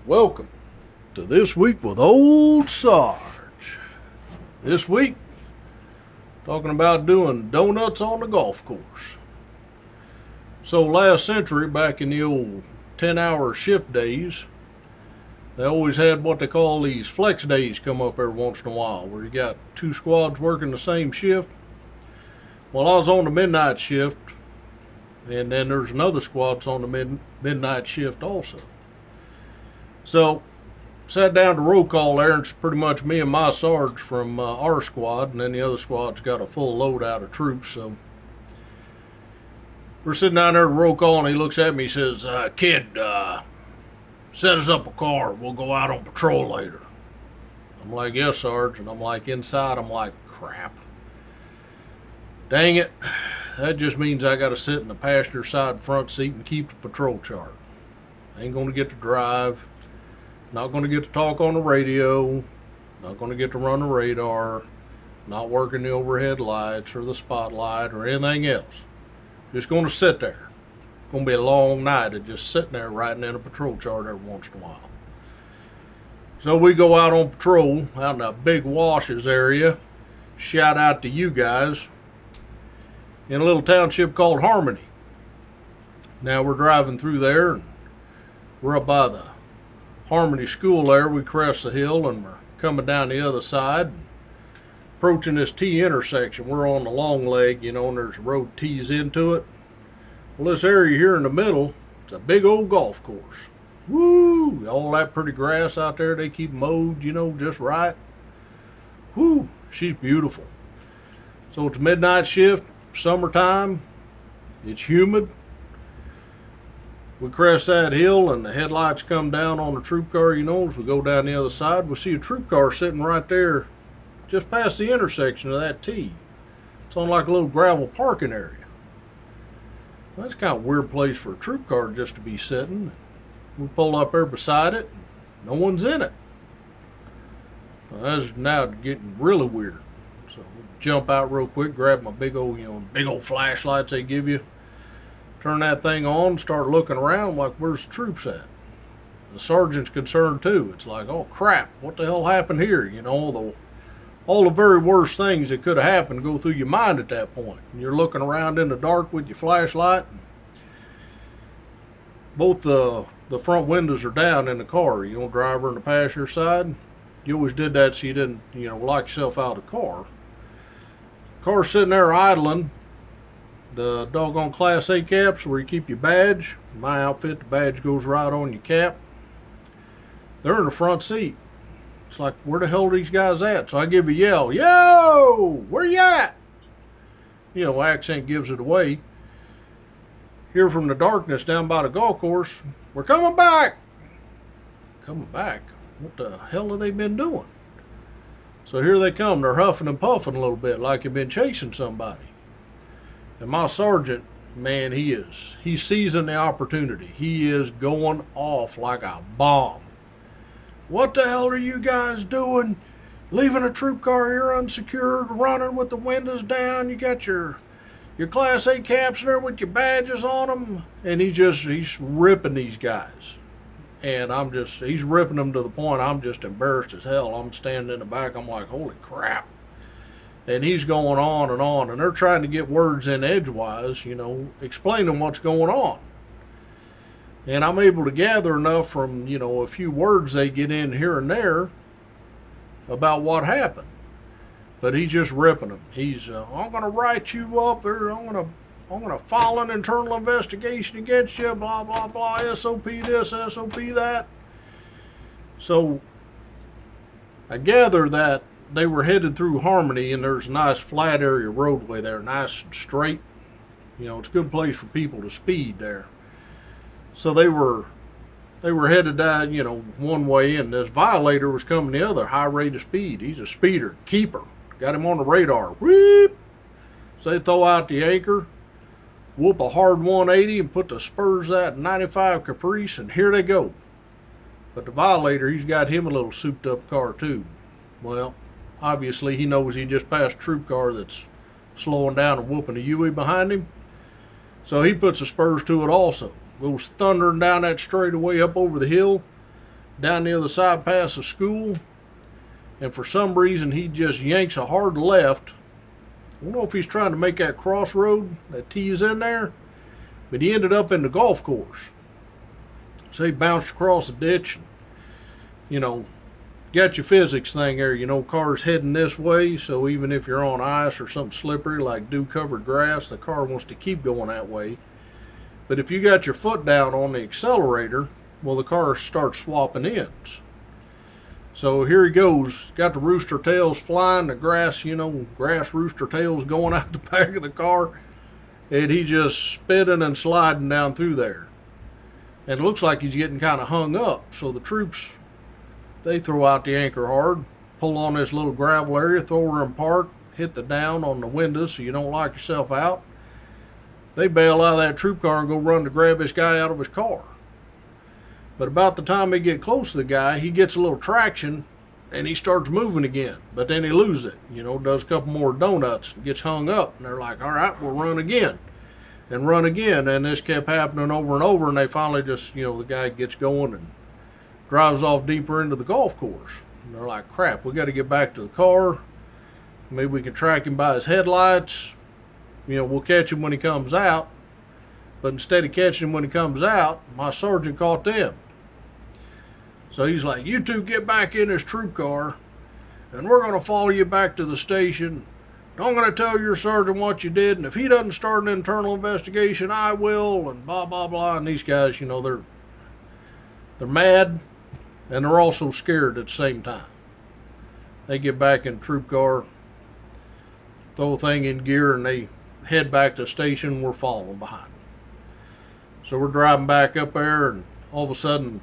Welcome to This Week with Old Sarge. This week, talking about doing donuts on the golf course. So last century, back in the old 10-hour shift days, they always had what they call these flex days come up every once in a while, where you got two squads working the same shift. Well, I was on the midnight shift, and then there's another squad that's on the midnight shift also. So, sat down to roll call there, and it's pretty much me and my Sarge from our squad, and then the other squad's got a full load out of troops. So, we're sitting down there to roll call, and he looks at me, he says, "Kid, set us up a car. We'll go out on patrol later." I'm like, "Yes, Sarge." And I'm like, inside, I'm like, crap. Dang it. That just means I got to sit in the passenger side front seat and keep the patrol chart. I ain't going to get to drive. Not going to get to talk on the radio. Not going to get to run the radar. Not working the overhead lights or the spotlight or anything else. Just going to sit there. Going to be a long night of just sitting there writing in a patrol chart every once in a while. So we go out on patrol out in the Big Washes area. Shout out to you guys. In a little township called Harmony. Now we're driving through there, and we're up by the Harmony School there. We crest the hill, and we're coming down the other side, approaching this T intersection. We're on the long leg, and there's a road tees into it. Well, this area here in the middle, it's a big old golf course. Woo! All that pretty grass out there, they keep mowed, just right. Woo! She's beautiful. So it's midnight shift. Summertime, it's humid. We crest that hill, and the headlights come down on the troop car. As we go down the other side, we see a troop car sitting right there just past the intersection of that T. It's on like a little gravel parking area. Well, that's kind of a weird place for a troop car just to be sitting. We pull up there beside it, and no one's in it. Well, that's now getting really weird. So jump out real quick, grab my big old flashlights they give you, turn that thing on, start looking around like, where's the troops at? The sergeant's concerned too. It's like, oh crap, what the hell happened here? All the very worst things that could have happened go through your mind at that point. And you're looking around in the dark with your flashlight. Both the front windows are down in the car. Driver and the passenger side. You always did that so you didn't, lock yourself out of the car. Car's sitting there idling. The doggone Class A caps where you keep your badge. In my outfit, the badge goes right on your cap. They're in the front seat. It's like, where the hell are these guys at? So I give a yell, "Yo, where you at?" Accent gives it away. Hear from the darkness down by the golf course, "We're coming back." Coming back? What the hell have they been doing? So here they come. They're huffing and puffing a little bit like they've been chasing somebody. And my sergeant, man, he's seizing the opportunity. He is going off like a bomb. "What the hell are you guys doing? Leaving a troop car here unsecured, running with the windows down. You got your Class A caps there with your badges on them." And he's ripping these guys. And he's ripping them to the point I'm just embarrassed as hell. I'm standing in the back, I'm like, holy crap. And he's going on, and they're trying to get words in edgewise, explaining what's going on. And I'm able to gather enough from, a few words they get in here and there about what happened. But he's just ripping them. He's, "I'm going to write you up, or I'm going to file an internal investigation against you, blah, blah, blah, SOP this, SOP that." So I gather that they were headed through Harmony, and there's a nice flat area roadway there, nice and straight. It's a good place for people to speed there. So they were headed down, one way, and this violator was coming the other, high rate of speed. He's a speeder, keeper. Got him on the radar. Whoop! So they throw out the anchor, whoop a hard 180, and put the spurs at 95 Caprice, and here they go. But the violator, he's got him a little souped up car too. Well, obviously he knows he just passed a troop car that's slowing down and whooping a Huey behind him. So he puts the spurs to it also. Goes thundering down that straightaway up over the hill. down the other side past the school, and for some reason he just yanks a hard left. I don't know if he's trying to make that crossroad, that T's in there, but he ended up in the golf course. So he bounced across the ditch. And, got your physics thing there. Cars heading this way, so even if you're on ice or something slippery like dew-covered grass, the car wants to keep going that way. But if you got your foot down on the accelerator, well, the car starts swapping ends. So here he goes, got the rooster tails flying, the grass, grass rooster tails going out the back of the car, and he's just spinning and sliding down through there. And it looks like he's getting kind of hung up. So the troops, they throw out the anchor hard, pull on this little gravel area, throw her in park, hit the down on the windows so you don't lock yourself out. They bail out of that troop car and go run to grab this guy out of his car. But about the time they get close to the guy, he gets a little traction and he starts moving again. But then he loses it, does a couple more donuts, gets hung up, and they're like, all right, we'll run again. And run again. And this kept happening over and over, and they finally just, the guy gets going and drives off deeper into the golf course. And they're like, crap, we got to get back to the car. Maybe we can track him by his headlights. We'll catch him when he comes out. But instead of catching him when he comes out, my sergeant caught them. So he's like, you two get back in this troop car, and we're going to follow you back to the station. I'm going to tell your sergeant what you did, and if he doesn't start an internal investigation, I will, and blah, blah, blah. And these guys, they're mad, and they're also scared at the same time. They get back in the troop car, throw the thing in gear, and they head back to the station. We're following behind. So we're driving back up there, and all of a sudden,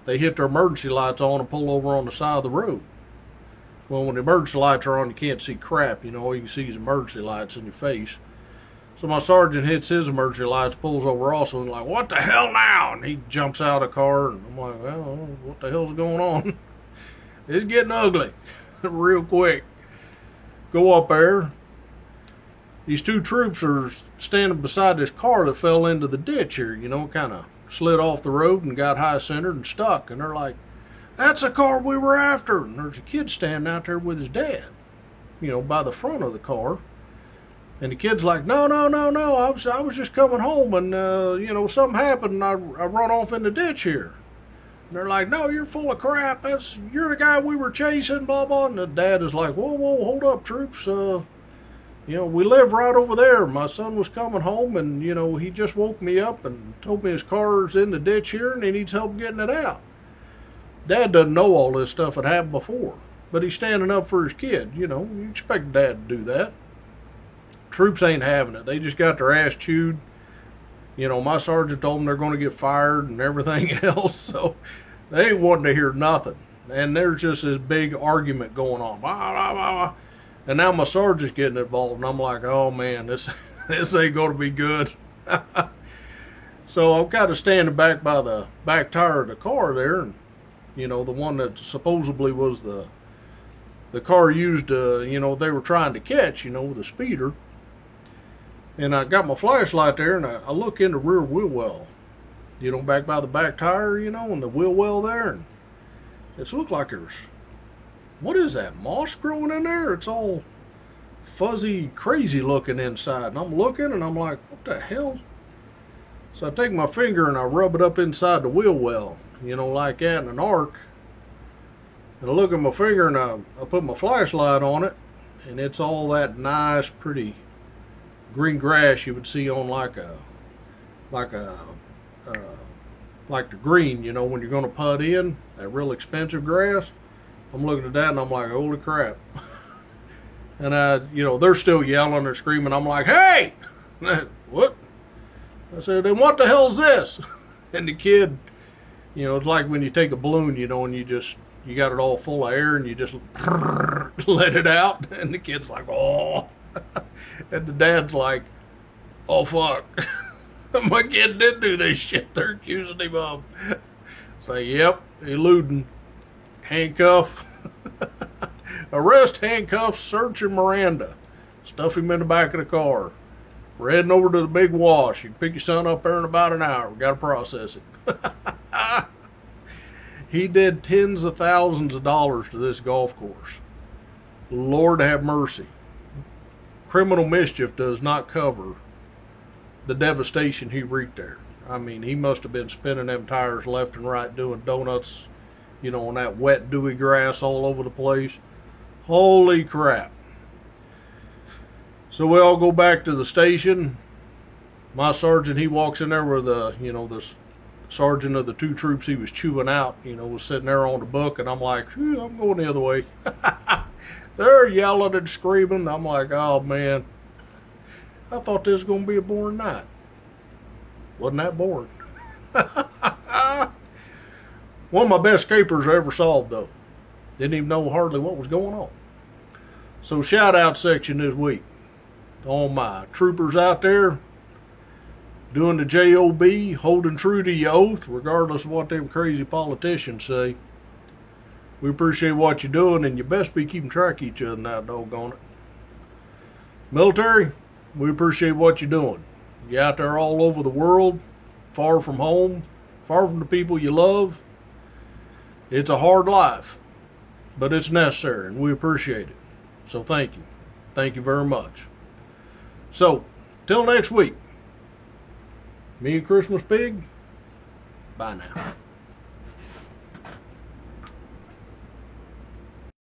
they hit their emergency lights on and pull over on the side of the road. Well, when the emergency lights are on, you can't see crap. All you can see is emergency lights in your face. So my sergeant hits his emergency lights, pulls over also, and like, what the hell now? And he jumps out of the car, and I'm like, well, what the hell's going on? It's getting ugly real quick. Go up there. These two troops are standing beside this car that fell into the ditch here, kind of slid off the road and got high-centered and stuck. And they're like, that's the car we were after. And there's a kid standing out there with his dad, by the front of the car. And the kid's like, no, I was just coming home and, something happened and I run off in the ditch here. And they're like, no, you're full of crap. You're the guy we were chasing, blah, blah. And the dad is like, whoa, hold up, troops. We live right over there. My son was coming home and, he just woke me up and told me his car's in the ditch here and he needs help getting it out. Dad doesn't know all this stuff had happened before, but he's standing up for his kid. You expect dad to do that. Troops ain't having it. They just got their ass chewed. My sergeant told them they're going to get fired and everything else, so they ain't wanting to hear nothing. And there's just this big argument going on. Blah, blah, blah. And now my sergeant's getting involved, and I'm like, oh man, this ain't going to be good. So I'm kind of standing back by the back tire of the car there, and the one that supposedly was the car used, they were trying to catch, the speeder. And I got my flashlight there, and I look in the rear wheel well, back by the back tire, and the wheel well there, and it looked like there's, what is that, moss growing in there? It's all fuzzy, crazy looking inside. And I'm looking, and I'm like, what the hell? So I take my finger, and I rub it up inside the wheel well, like that in an arc. And I look at my finger, and I put my flashlight on it, and it's all that nice, pretty green grass you would see on like the green, when you're going to putt in, that real expensive grass. I'm looking at that and I'm like, holy crap. And they're still yelling or screaming. I'm like, hey, what? I said, then what the hell's this? And the kid, it's like when you take a balloon, and you got it all full of air and you just let it out. And the kid's like, oh. And the dad's like, oh, fuck. My kid did do this shit they're accusing him of. Say, yep, eluding. Handcuff. Arrest, handcuff, search, and Miranda. Stuff him in the back of the car. We're heading over to the big wash. You can pick your son up there in about an hour. We got to process it. He did tens of thousands of dollars to this golf course. Lord have mercy. Criminal mischief does not cover the devastation he wreaked there. I mean, he must have been spinning them tires left and right, doing donuts, you know, on that wet, dewy grass all over the place. Holy crap. So we all go back to the station. My sergeant, he walks in there with the, you know, the sergeant of the 2 troops he was chewing out, you know, was sitting there on the book, and I'm like, I'm going the other way. They're yelling and screaming. I'm like, oh man, I thought this was going to be a boring night. Wasn't that boring? One of my best capers I ever solved, though. Didn't even know hardly what was going on. So shout out section this week to all my troopers out there doing the JOB, holding true to your oath, regardless of what them crazy politicians say. We appreciate what you're doing, and you best be keeping track of each other now, doggone it. Military, we appreciate what you're doing. You're out there all over the world, far from home, far from the people you love. It's a hard life, but it's necessary, and we appreciate it. So thank you. Thank you very much. So, till next week, me and Christmas Pig, bye now.